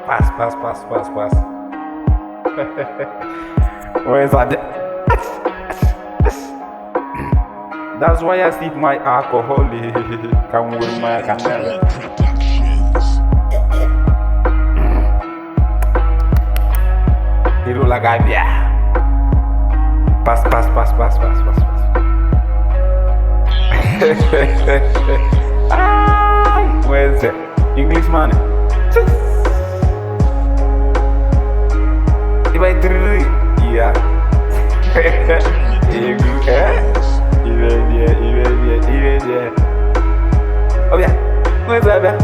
Pass. Where's that? That's why I sip my alcohol. Come with my candle. Hero like I Pass. Where's the English man? If I three, yeah. Even. Oh yeah, where's that?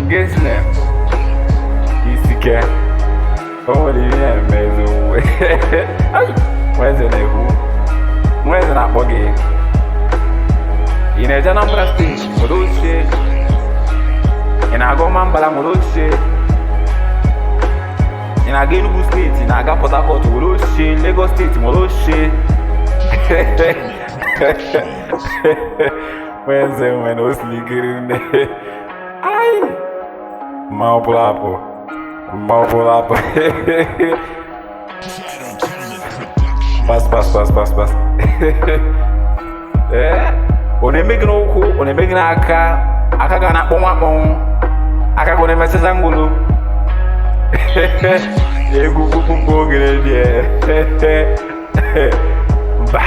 Guess name. Isike. Oh, the name is where's the name? Where's the buggy? In a Janambra state, Moloche. In a Gomambala Moloche. In a Genugu state, in a Gapotako, Moloche, Lagos state, Moloche. Where's the when I was leaking? Aye, Maupolapo. Pass. On est making on est making aka gana bon. Aka go ne message angolo. Egu gele die. Ba.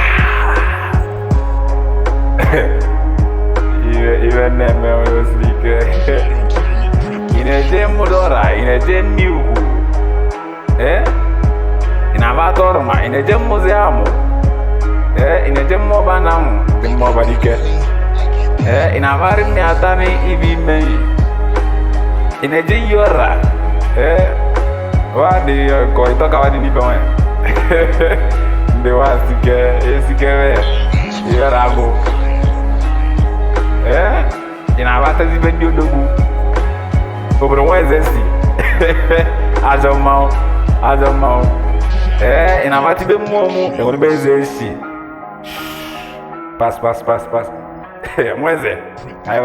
Even name was like in a gem modora, in a gem new. In a vatorma, in a gem museum. In a gem mobanam, the mobadike. In a varim neatani, even me. In a gem yora. What do you call it? Talk about the Nippon. The ones to get, Yarago. In a vatas even you do. Over where's Eze? As a mouth. In a vati be momo, e won't be Eze. Pass. Where's it? I